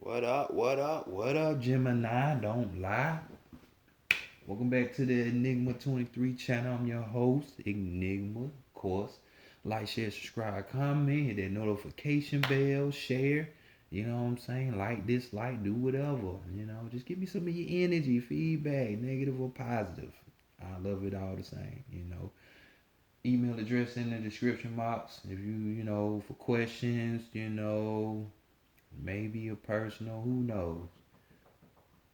What up? What up? What up, Gemini? Don't lie. Welcome back to the Enigma 23 channel. I'm your host, Enigma, of course. Like, share, subscribe, comment, hit that notification bell, share. You know what I'm saying? Like, dislike, do whatever. Just give me some of your energy, feedback, negative or positive. I love it all the same. Email address in the description box. If for questions, maybe a personal, who knows?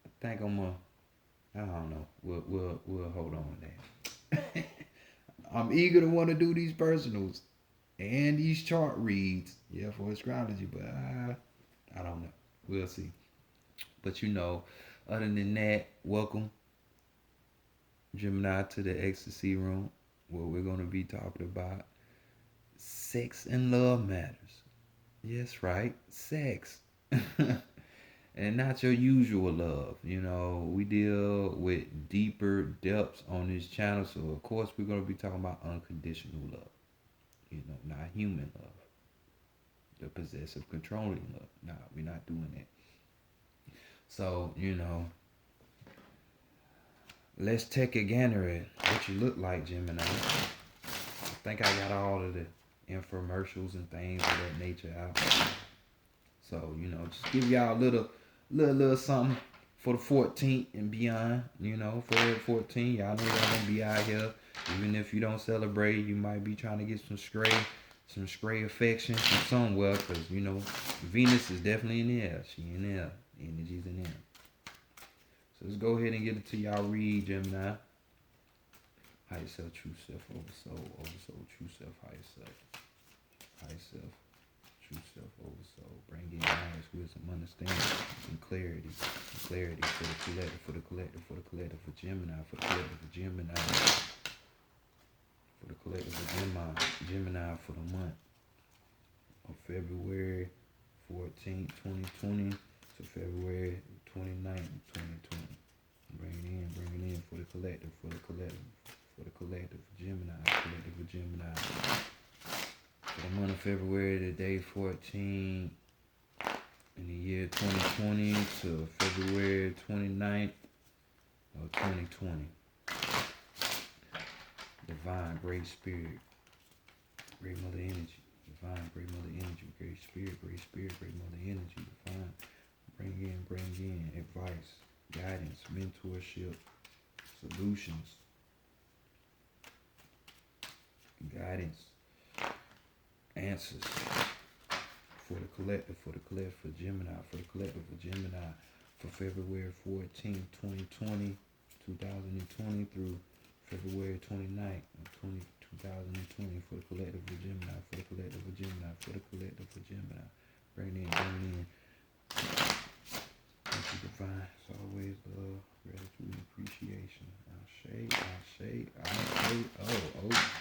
I think I don't know. We'll hold on to that. I'm eager to want to do these personals and these chart reads, yeah, for astrology, but I don't know. We'll see. But other than that, welcome Gemini to the Xstacy room, where we're gonna be talking about sex and love matters. Yes, right, sex. And not your usual love. We deal with deeper depths on this channel, so of course we're gonna be talking about unconditional love. Not human love, the possessive, controlling love. Nah, we're not doing that. So let's take a gander at what you look like, Gemini. I think I got all of the infomercials and things of that nature out. So just give y'all a little something for the 14th and beyond. For the 14th, y'all know y'all gonna be out here. Even if you don't celebrate, you might be trying to get some stray affection from somewhere, cause Venus is definitely in the air. She in there. The energy's in there. So let's go ahead and get it to y'all read, Gemini. Higher self, true self, over soul, true self, higher self, true self, over soul. Bring in knowledge, wisdom, understanding, and clarity. Clarity for the collective, for the collective, for the collective, for Gemini, for the collective, for Gemini, for the collective, for Gemini for the month of February 14th, 2020 to February 29th, 2020. Bring it in for the collective, for the collective, for the collective, for Gemini, collective, for Gemini. For the month of February to day 14 in the year 2020 to February 29th of 2020. Divine, great spirit, great mother energy. Divine, great mother energy, great spirit, great mother energy. Divine, bring in advice, guidance, mentorship, solutions, guidance, answers for the collective, for Gemini, for the collective, for Gemini, for February 14th, 2020, 2020 through February 29th of 2020 for the collective, for Gemini, for the collective, for Gemini, for the collective, for Gemini. Bring in. Thank you, divine. It's always love, gratitude, and appreciation. Okay.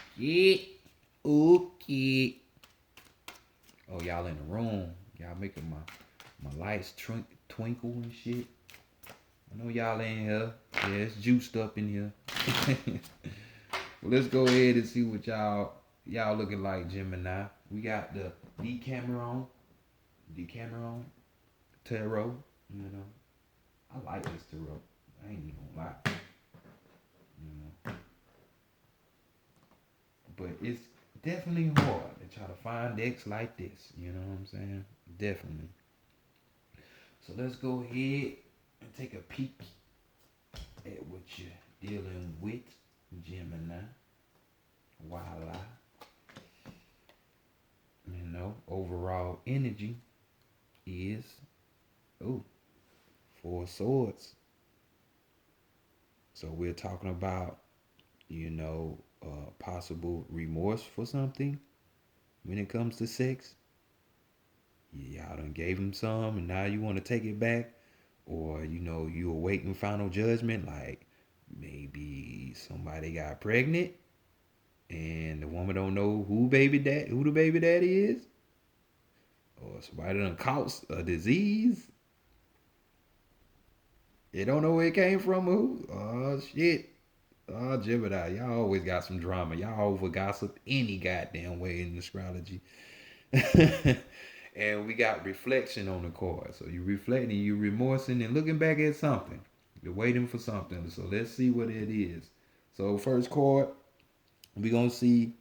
Okay. Oh, y'all in the room. Y'all making my lights twinkle and shit. I know y'all in here. Yeah, it's juiced up in here. Well, let's go ahead and see what y'all looking like, Gemini. We got the Decameron tarot. I like this tarot. I ain't even gonna lie. But it's definitely hard to try to find decks like this. You know what I'm saying? Definitely. So let's go ahead and take a peek at what you're dealing with, Gemini. Voila. Overall energy is, Four Swords. So we're talking about, possible remorse for something when it comes to sex. Y'all done gave him some and now you want to take it back. Or, you awaiting final judgment. Like maybe somebody got pregnant and the woman don't know who the baby daddy is. Or somebody done caught a disease. They don't know where it came from. Who? Oh shit. Oh, Gemini, y'all always got some drama. Y'all over gossip any goddamn way in astrology. And we got reflection on the card. So you're reflecting, you're remorsing, and looking back at something. You're waiting for something. So let's see what it is. So first card, we're gonna see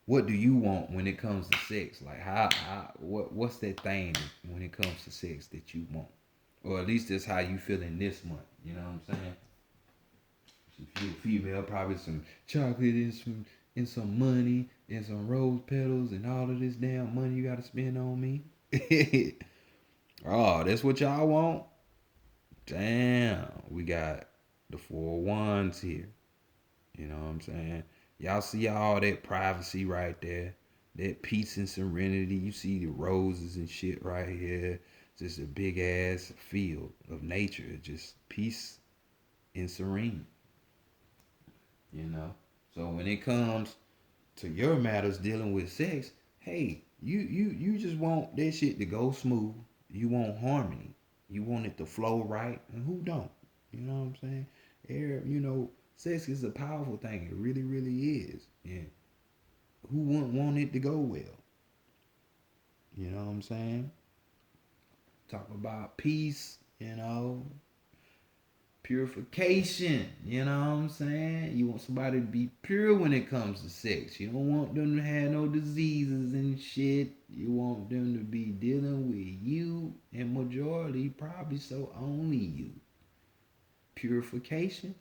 what do you want when it comes to sex. Like what's that thing when it comes to sex that you want, or at least that's how you feel in this month. You know what I'm saying? If you're a female, probably some chocolate and some money and some rose petals and all of this damn money you gotta spend on me. Oh, that's what y'all want? Damn, we got the 4 wands here. You know what I'm saying? Y'all see all that privacy right there, that peace and serenity. You see the roses and shit right here. Just a big ass field of nature, just peace and serene. You know. So when it comes to your matters dealing with sex, hey, you just want that shit to go smooth. You want harmony. You want it to flow right, and who don't? You know what I'm saying? Sex is a powerful thing. It really, really is. And who wouldn't want it to go well? You know what I'm saying? Talk about peace. Purification. You know what I'm saying? You want somebody to be pure when it comes to sex. You don't want them to have no diseases and shit. You want them to be dealing with you, and majority probably so only you. Purification,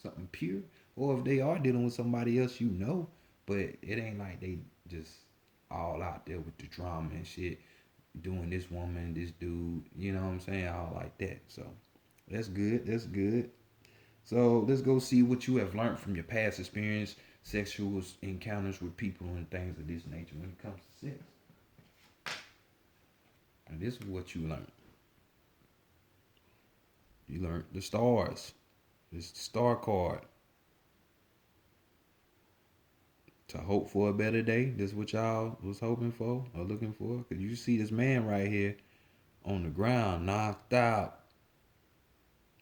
something pure. Or if they are dealing with somebody else, but it ain't like they just all out there with the drama and shit, doing this woman, this dude, you know what I'm saying? All like that. So that's good. That's good. So let's go see what you have learned from your past experience, sexual encounters with people and things of this nature when it comes to sex. And this is what you learned. You learned the stars. This is the star card. To hope for a better day. This is what y'all was hoping for or looking for. Cause you see this man right here on the ground, knocked out.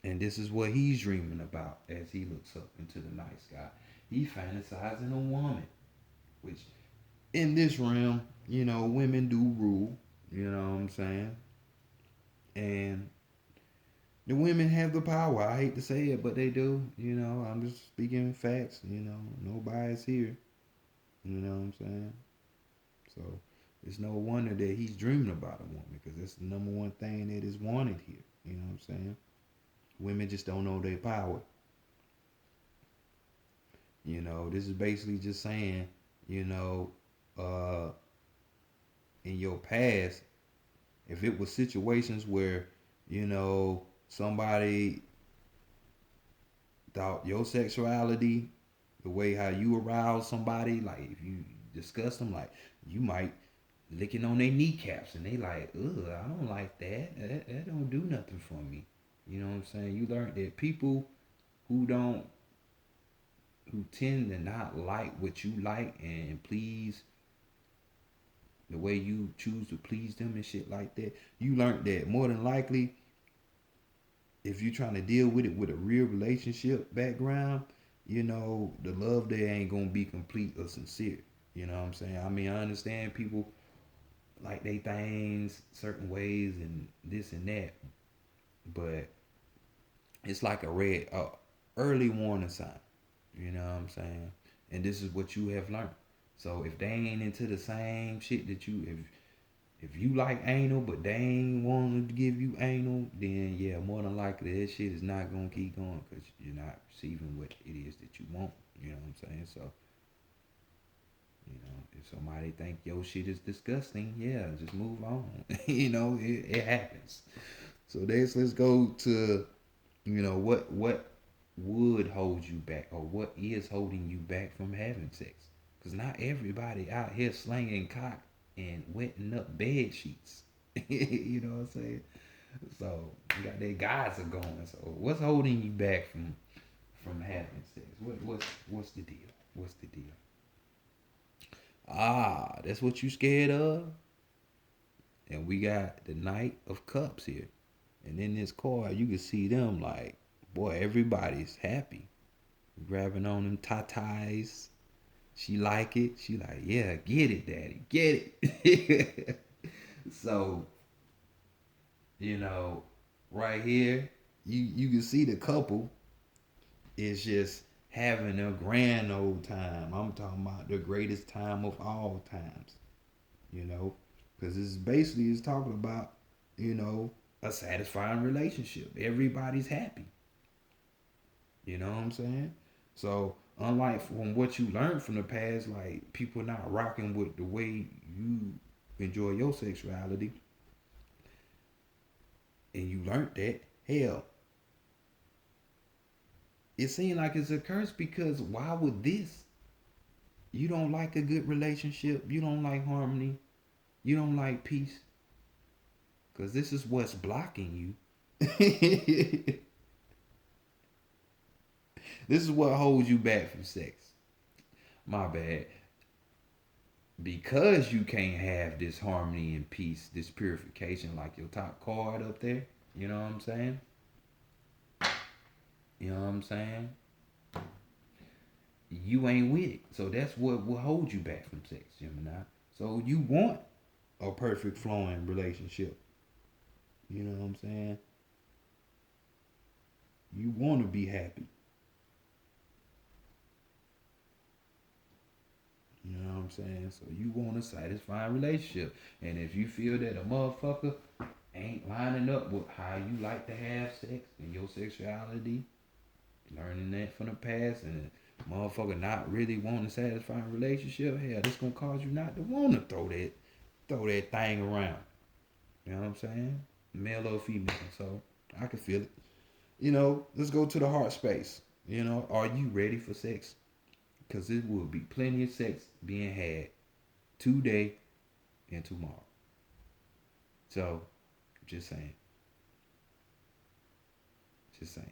And this is what he's dreaming about as he looks up into the night sky. He fantasizing a woman, which in this realm, women do rule. You know what I'm saying? And the women have the power. I hate to say it, but they do. I'm just speaking facts. No bias here. You know what I'm saying? So it's no wonder that he's dreaming about a woman because that's the number one thing that is wanted here. You know what I'm saying? Women just don't know their power. This is basically just saying, uh, in your past, if it was situations where, somebody thought your sexuality, the way how you arouse somebody, like if you discuss them, like you might licking on their kneecaps and they like, ugh, I don't like that. That don't do nothing for me. You know what I'm saying? You learn that people who don't who tend to not like what you like and please the way you choose to please them and shit like that, you learned that more than likely if you're trying to deal with it with a real relationship background, the love there ain't gonna be complete or sincere. You know what I'm saying? I mean, I understand people like they things certain ways and this and that, but it's like a early warning sign. You know what I'm saying? And this is what you have learned. So if they ain't into the same shit that if you like anal but they ain't wanting to give you anal, then yeah, more than likely that shit is not gonna keep going because you're not receiving what it is that you want. You know what I'm saying? So if somebody think your shit is disgusting, yeah, just move on. It happens. So let's go to what would hold you back or what is holding you back from having sex. Because not everybody out here slanging cock and wetting up bed sheets. You know what I'm saying? So you got that guys are going. So what's holding you back from having sex? What's the deal? What's the deal? Ah, that's what you scared of? And we got the Knight of Cups here. And in this card, you can see them like, boy, everybody's happy. Grabbing on them tatas. She like it. She like, yeah, get it, daddy. Get it. So, you know, right here, you can see the couple is just having a grand old time. I'm talking about the greatest time of all times, you know, because it's basically it's talking about, you know, a satisfying relationship. Everybody's happy. You know what I'm saying? So unlike from what you learned from the past, like people not rocking with the way you enjoy your sexuality, and you learned that, hell, it seemed like it's a curse because why would this? You don't like a good relationship. You don't like harmony. You don't like peace. Because this is what's blocking you. This is what holds you back from sex. My bad. Because you can't have this harmony and peace, this purification, like your top card up there. You know what I'm saying? You know what I'm saying? You ain't with it. So that's what will hold you back from sex, Gemini. So you want a perfect flowing relationship. You know what I'm saying? You want to be happy. You know what I'm saying? So you want a satisfying relationship. And if you feel that a motherfucker ain't lining up with how you like to have sex and your sexuality, learning that from the past, and a motherfucker not really wanting a satisfying relationship, hell, this gonna cause you not to want to throw that thing around. You know what I'm saying? Male or female. So I can feel it. You know, let's go to the heart space. You know, are you ready for sex? Because there will be plenty of sex being had today and tomorrow. So, just saying. Just saying.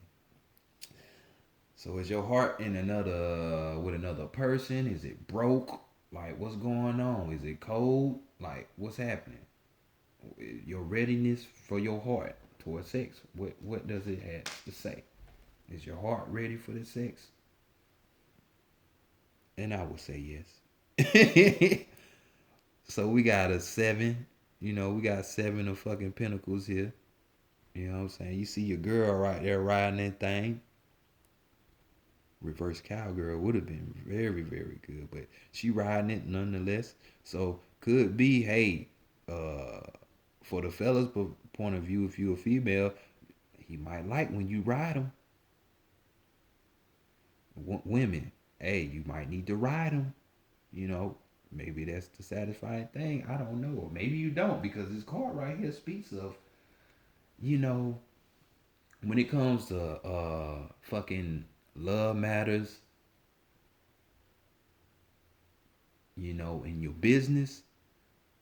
So, is your heart in another with another person? Is it broke? Like, what's going on? Is it cold? Like, what's happening? Your readiness for your heart towards sex. What does it have to say? Is your heart ready for the sex? And I would say yes. So we got a seven. You know, we got seven of fucking pentacles here. You know what I'm saying? You see your girl right there riding that thing. Reverse cowgirl would have been very, very good, but she riding it nonetheless. So could be, hey, uh, for the fellas' point of view, if you a female, he might like when you ride him. Women, hey, you might need to ride him. You know, maybe that's the satisfying thing. I don't know, or maybe you don't because this card right here speaks of, you know, when it comes to fucking love matters, you know, in your business,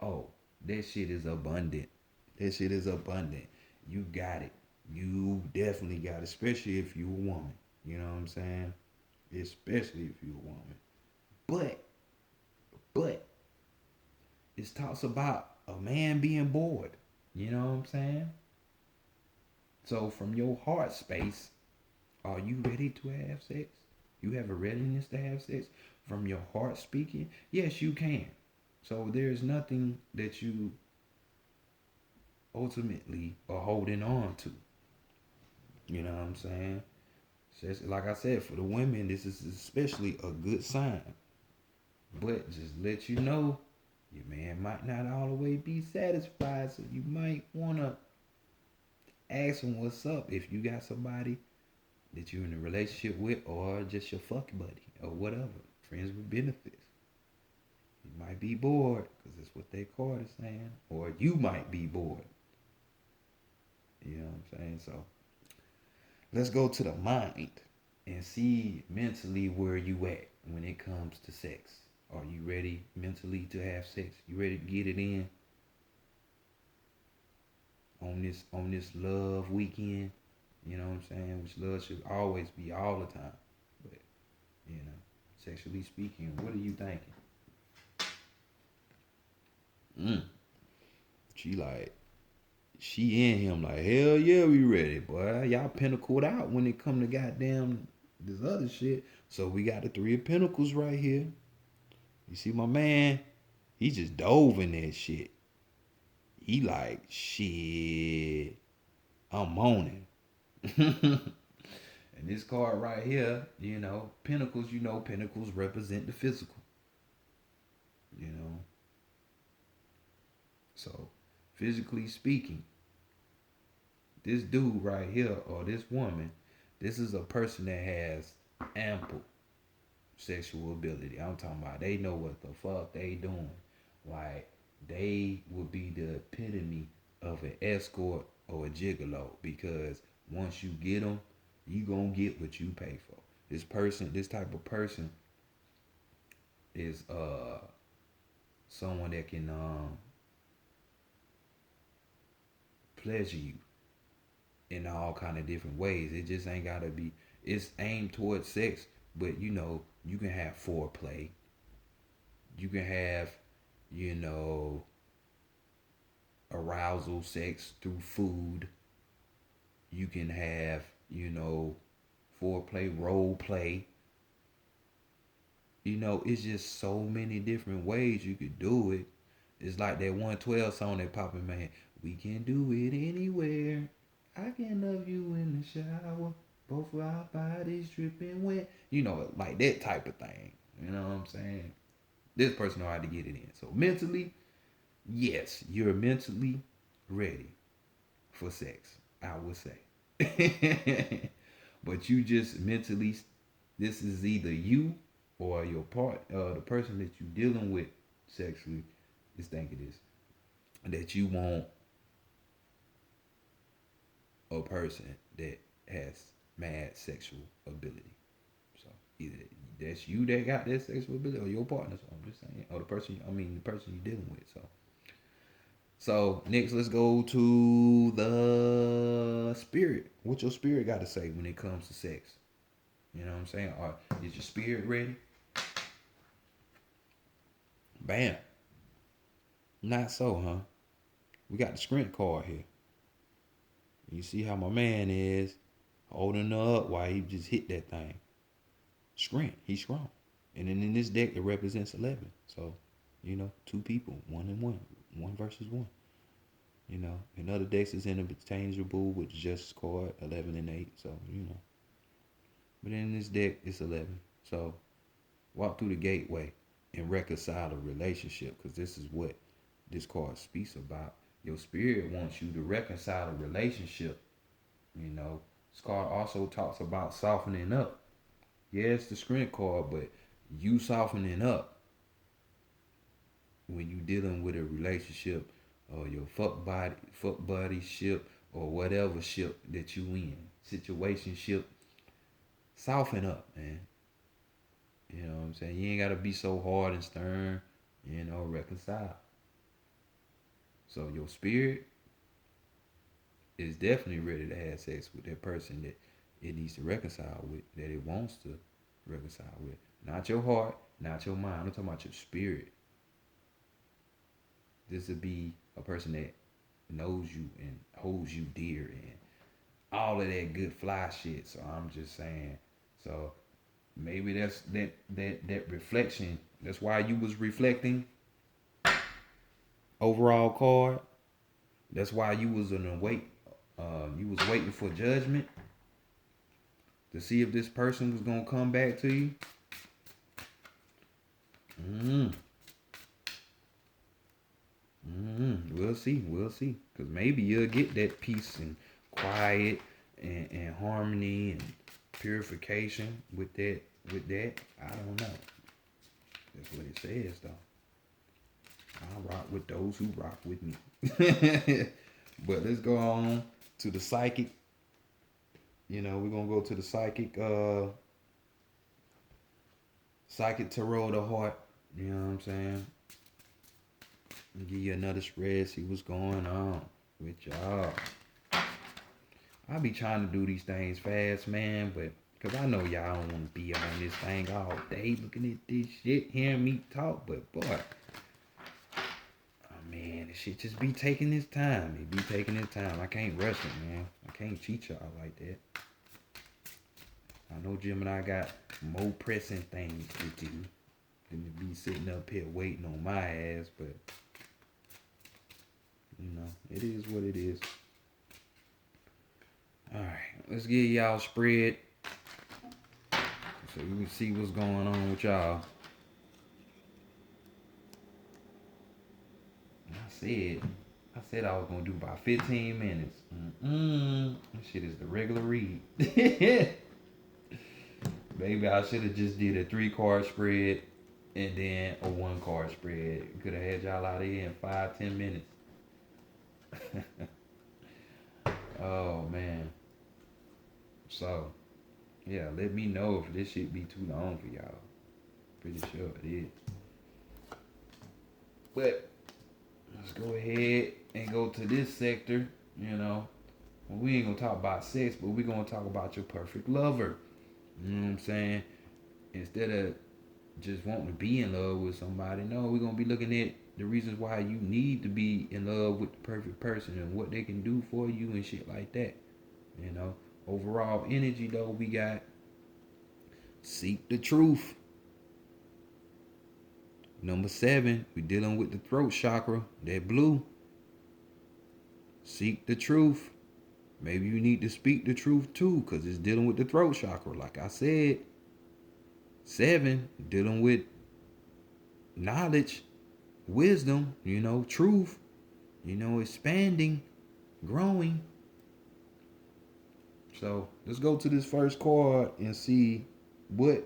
oh, that shit is abundant. That shit is abundant. You got it. You definitely got it, especially if you a woman. You know what I'm saying? Especially if you a woman. But, but, it talks about a man being bored. You know what I'm saying? So from your heart space, are you ready to have sex? You have a readiness to have sex from your heart speaking? Yes, you can. So there's nothing that you ultimately are holding on to. You know what I'm saying? Just like I said, for the women, this is especially a good sign. But just let you know, your man might not all the way be satisfied, so you might want to ask him what's up if you got somebody that you're in a relationship with or just your fuck buddy or whatever. Friends with benefits. You might be bored because that's what their card is saying. Or you might be bored. You know what I'm saying? So let's go to the mind and see mentally where you at when it comes to sex. Are you ready mentally to have sex? You ready to get it in on this love weekend? You know what I'm saying? Which love should always be all the time. But, you know, sexually speaking, what are you thinking? Mm. She like, she in him like, hell yeah, we ready, boy. Y'all pinnacled out when it come to goddamn this other shit. So we got the three of pentacles right here. You see my man? He just dove in that shit. He like, shit, I'm moaning. And this card right here, Pentacles, Pentacles represent the physical, you know. So, physically speaking, this dude right here or this woman, this is a person that has ample sexual ability. I'm talking about they know what the fuck they doing. Like they would be the epitome of an escort or a gigolo because once you get them, you gonna get what you pay for. This type of person is someone that can pleasure you in all kind of different ways. It just ain't gotta be. It's aimed towards sex, but you can have foreplay. You can have, you know, arousal sex through food. You can have, foreplay, role play. It's just so many different ways you could do it. It's like that 112 song that poppin' man. We can do it anywhere. I can love you in the shower. Both of our bodies dripping wet. Like that type of thing. You know what I'm saying? This person know how to get it in. So mentally, yes, you're mentally ready for sex, I would say. But you just mentally, this is either you or your the person that you're dealing with sexually is thinking this, that you want a person that has mad sexual ability. So either that's you that got that sexual ability or your partner. So I'm just saying, or the person you're dealing with. So next, let's go to the spirit. What your spirit got to say when it comes to sex? You know what I'm saying? Or is your spirit ready? Bam. Not so, huh? We got the sprint card here. You see how my man is holding her up while he just hit that thing. Sprint. He's strong. And then in this deck, it represents 11. So, two people, one and one. One versus one. In other decks, it's interchangeable with the Justice card, 11 and 8. So, But in this deck, it's 11. So, walk through the gateway and reconcile a relationship because this is what this card speaks about. Your spirit wants you to reconcile a relationship. This card also talks about softening up. Yeah, it's the strength card, but you softening up when you dealing with a relationship or your fuck buddy ship or whatever ship that you in, situation ship, soften up, man. You know what I'm saying? You ain't gotta be so hard and stern, reconcile. So your spirit is definitely ready to have sex with that person that it needs to reconcile with, that it wants to reconcile with. Not your heart, not your mind. I'm talking about your spirit. This would be a person that knows you and holds you dear and all of that good fly shit. So I'm just saying. So maybe that's that reflection. That's why you was reflecting overall card. That's why you was in a wait. You was waiting for judgment to see if this person was gonna come back to you. We'll see. We'll see. Cause maybe you'll get that peace and quiet and harmony and purification with that. I don't know. That's what it says though. I rock with those who rock with me. But let's go on to the psychic. We're gonna go to the psychic tarot of the heart. You know what I'm saying? Give you another spread, see what's going on with y'all. I be trying to do these things fast, man, but because I know y'all don't want to be on this thing all day looking at this shit, hearing me talk, but boy, oh man, this shit just be taking its time. It be taking its time. I can't rush it, man. I can't cheat y'all like that. I know Gemini got more pressing things to do than to be sitting up here waiting on my ass, but It is what it is. All right, let's get y'all spread so you can see what's going on with y'all. I said I was gonna do about 15 minutes. This shit is the regular read. Maybe I should have just did a 3-card spread and then a 1-card spread. Could have had y'all out of here in 5-10 minutes. Oh man. So yeah, let me know if this shit be too long for y'all. Pretty sure it is. But let's go ahead and go to this sector. We ain't gonna talk about sex, but we gonna talk about your perfect lover. You know what I'm saying? Instead of just wanting to be in love with somebody, no, we're gonna be looking at the reasons why you need to be in love with the perfect person and what they can do for you and shit like that. Overall energy though, we got seek the truth. Number 7, we dealing with the throat chakra, that blue. Seek the truth. Maybe you need to speak the truth too, because it's dealing with the throat chakra. Like I said, 7, dealing with knowledge, wisdom, truth, expanding, growing. So let's go to this first card and see what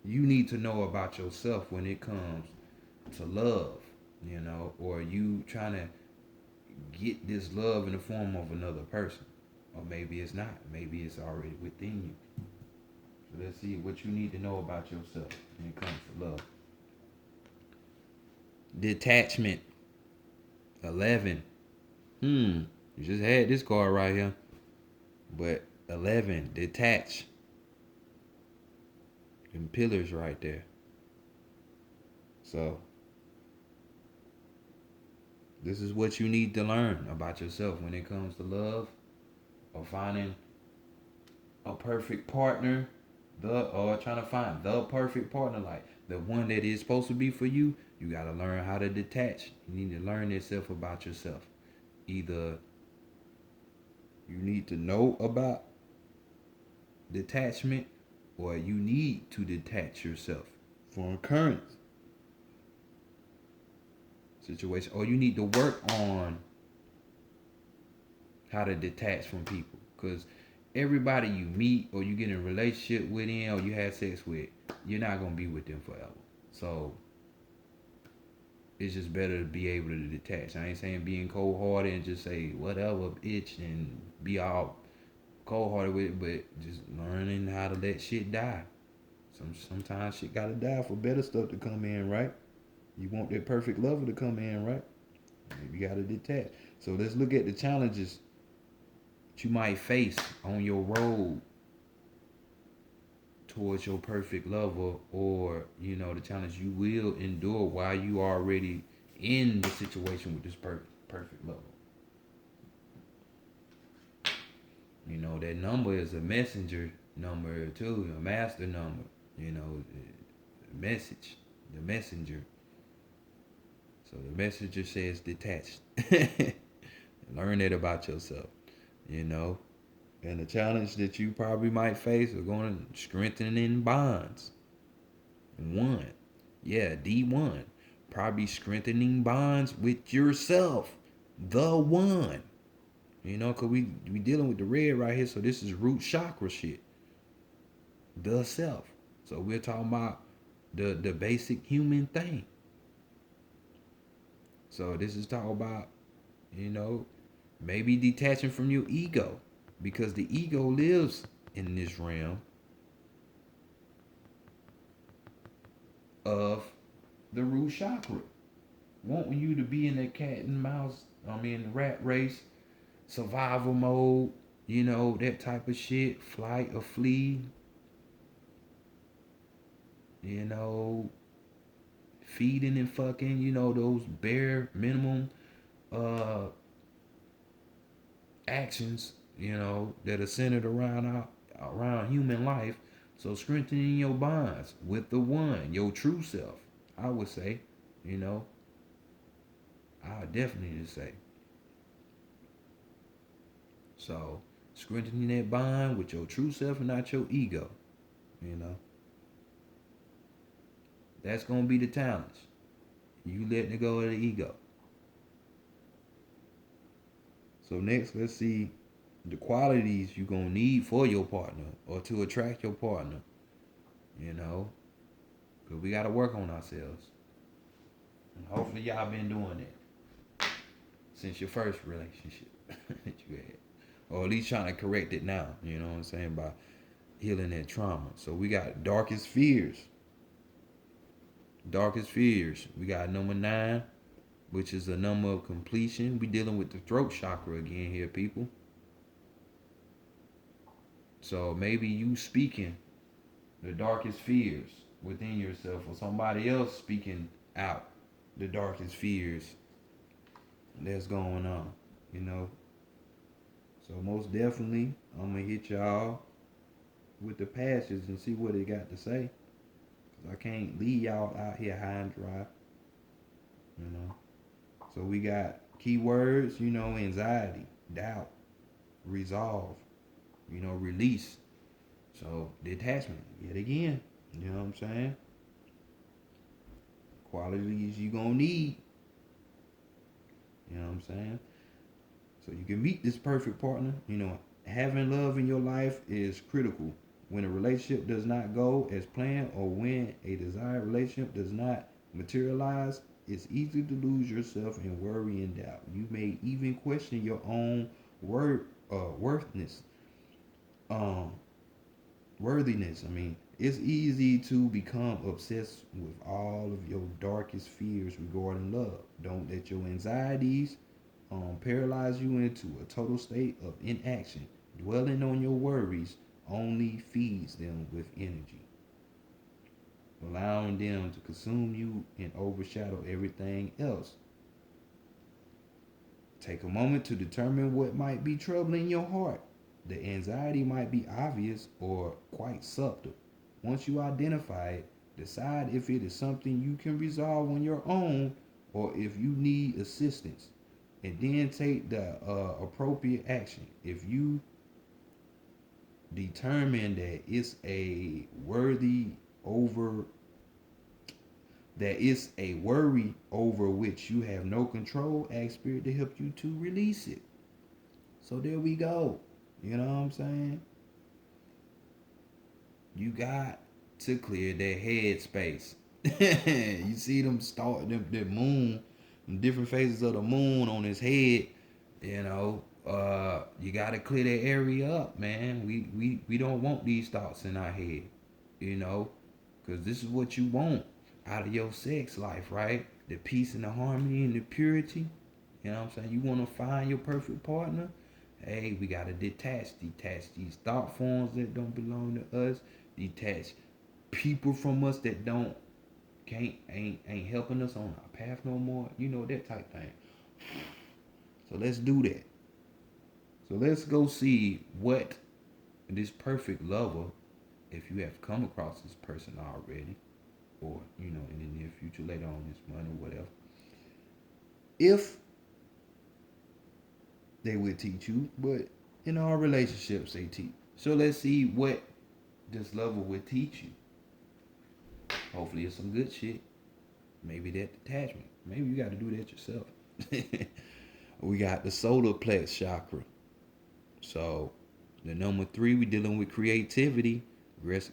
you need to know about yourself when it comes to love, or you trying to get this love in the form of another person. Or maybe it's not. Maybe it's already within you. So let's see what you need to know about yourself when it comes to love. Detachment. 11. You just had this card right here. But 11, detach. Them pillars right there. So this is what you need to learn about yourself when it comes to love or finding a perfect partner, or trying to find the perfect partner, like the one that is supposed to be for you. You got to learn how to detach. You need to learn yourself about yourself. Either you need to know about detachment, or you need to detach yourself from a current situation, or you need to work on how to detach from people, because everybody you meet or you get in a relationship with them or you have sex with, you're not going to be with them forever. So it's just better to be able to detach. I ain't saying being cold-hearted and just say whatever, bitch, and be all cold-hearted with it, but just learning how to let shit die. Sometimes shit gotta die for better stuff to come in, right? You want that perfect lover to come in, right? You gotta detach. So let's look at the challenges that you might face on your road towards your perfect lover, or the challenge you will endure while you are already in the situation with this perfect lover. That number is a messenger number too, a master number. Message, the messenger. So the messenger says detached. Learn that about yourself. And the challenge that you probably might face is going to strengthening bonds. 1. Yeah, D1. Probably strengthening bonds with yourself. The one. Because we dealing with the red right here, so this is root chakra shit. The self. So we're talking about the basic human thing. So this is talking about, maybe detaching from your ego, because the ego lives in this realm of the root chakra, wanting you to be in that cat and mouse, rat race, survival mode, that type of shit, flight or flee, feeding and fucking, those bare minimum actions, that are centered around human life. So strengthening your bonds with the one, your true self, I would say, I would definitely say. So strengthening that bond with your true self and not your ego. You know, that's gonna be the challenge. You letting it go of the ego. So next, let's see the qualities you're gonna need for your partner or to attract your partner. You know, because we gotta work on ourselves. And hopefully y'all been doing that since your first relationship that you had. Or at least trying to correct it now, you know what I'm saying, by healing that trauma. So we got darkest fears. Darkest fears. We got number 9, which is a number of completion. We dealing with the throat chakra again here, people. So maybe you speaking the darkest fears within yourself, or somebody else speaking out the darkest fears that's going on, you know. So most definitely, I'm gonna hit y'all with the passages and see what they got to say. Cause I can't leave y'all out here high and dry, you know. So we got keywords, you know, anxiety, doubt, resolve, you know, release. So detachment, yet again, you know what I'm saying? Qualities you gonna need, you know what I'm saying? So you can meet this perfect partner. You know, having love in your life is critical. When a relationship does not go as planned, or when a desired relationship does not materialize, it's easy to lose yourself in worry and doubt. You may even question your own worthiness, um, worthiness. I mean, it's easy to become obsessed with all of your darkest fears regarding love. Don't let your anxieties paralyze you into a total state of inaction. Dwelling on your worries only feeds them with energy, allowing them to consume you and overshadow everything else. Take a moment to determine what might be troubling your heart. The anxiety might be obvious or quite subtle. Once you identify it, decide if it is something you can resolve on your own or if you need assistance, and then take the appropriate action. If you determine that it's a worthy over that it's a worry over which you have no control, ask spirit to help you to release it. So there we go. You know what I'm saying? You got to clear that head space. You see them start the moon, them different phases of the moon on his head. You know, you gotta clear that area up, man. We don't want these thoughts in our head. You know, because this is what you want out of your sex life, right? The peace and the harmony and the purity. You know what I'm saying? You want to find your perfect partner? Hey, we gotta detach these thought forms that don't belong to us. Detach people from us that don't can't ain't helping us on our path no more. You know, that type thing. So let's do that. So let's go see what this perfect lover, if you have come across this person already, or you know, in the near future, later on this month or whatever, if they would teach you, but in all relationships they teach. So let's see what this lover would teach you. Hopefully it's some good shit. Maybe that detachment. Maybe you got to do that yourself. We got the solar plex chakra. So the number 3, we dealing with creativity.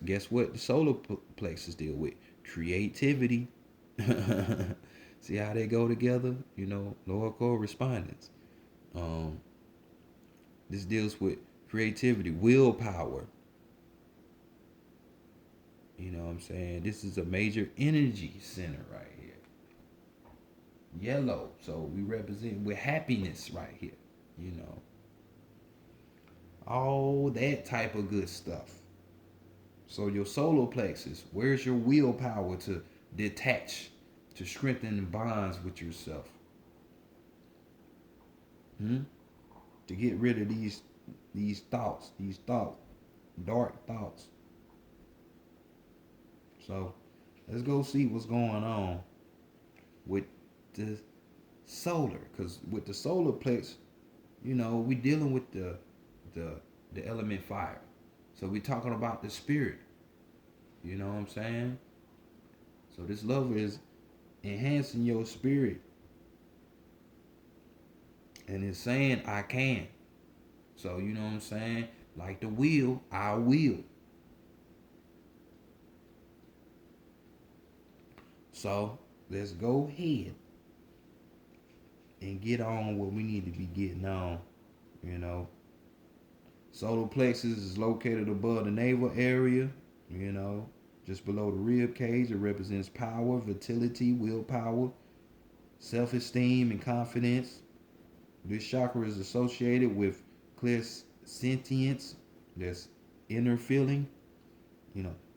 Guess what the solar plexus deal with? Creativity. See how they go together? You know, lower correspondence. Um, this deals with creativity, willpower. You know what I'm saying? This is a major energy center right here. Yellow. So we represent with happiness right here. You know. All that type of good stuff. So your solar plexus, where's your willpower to detach, to strengthen bonds with yourself? To get rid of these thoughts, dark thoughts. So let's go see what's going on with the solar, because with the solar plex, you know, we dealing with the the element fire. So we're talking about the spirit. You know what I'm saying? So this love is enhancing your spirit. And it's saying I can. So you know what I'm saying? Like the will, I will. So let's go ahead and get on what we need to be getting on. You know, solar plexus is located above the navel area. You know, just below the rib cage. It represents power, vitality, willpower, self-esteem, and confidence. This chakra is associated with clairsentience, that's inner feeling,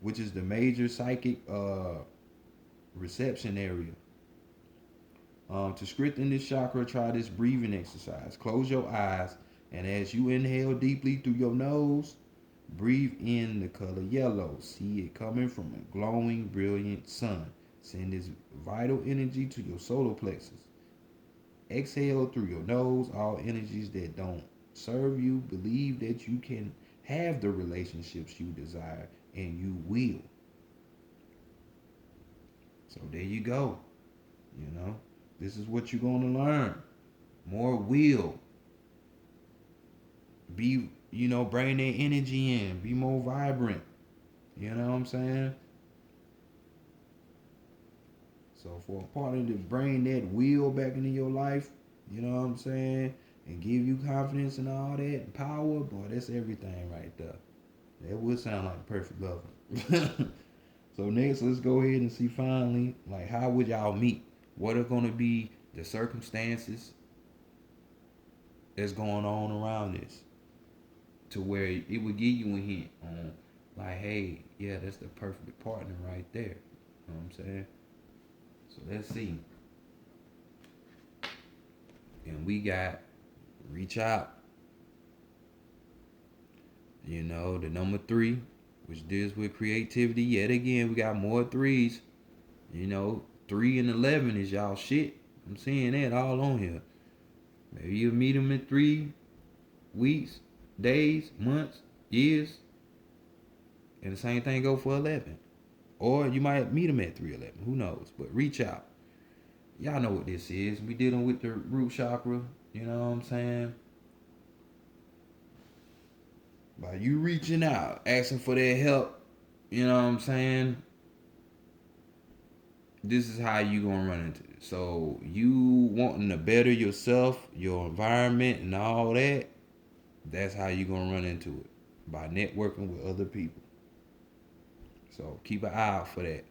which is the major psychic reception area. To strengthen this chakra, try this breathing exercise. Close your eyes, and as you inhale deeply through your nose, breathe in the color yellow. See it coming from a glowing, brilliant sun. Send this vital energy to your solar plexus. Exhale through your nose all energies that don't serve you. Believe that you can have the relationships you desire, and you will. So there you go. You know, this is what you're going to learn. More will. Bring that energy in. Be more vibrant. You know what I'm saying? So for a partner to bring that will back into your life, you know what I'm saying, and give you confidence and all that, and power, boy, that's everything right there. That would sound like a perfect lover. So next, let's go ahead and see finally, like, how would y'all meet? What are going to be the circumstances that's going on around this, to where it would give you a hint on, like, hey, yeah, that's the perfect partner right there. You know what I'm saying? So let's see. And we got reach out. The number 3, which deals with creativity. Yet again, we got more 3s. 3 and 11 is y'all shit. I'm seeing that all on here. Maybe you'll meet them in 3 weeks, days, months, years. And the same thing go for 11. Or you might meet them at 311. Who knows? But reach out. Y'all know what this is. We dealing with the root chakra. You know what I'm saying? By you reaching out, asking for their help, you know what I'm saying? This is how you gonna run into it. So you wanting to better yourself, your environment, and all that. That's how you gonna run into it, by networking with other people. So keep an eye out for that.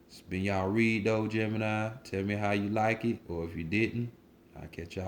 It's been y'all read though, Gemini. Tell me how you like it, or if you didn't, I'll catch y'all.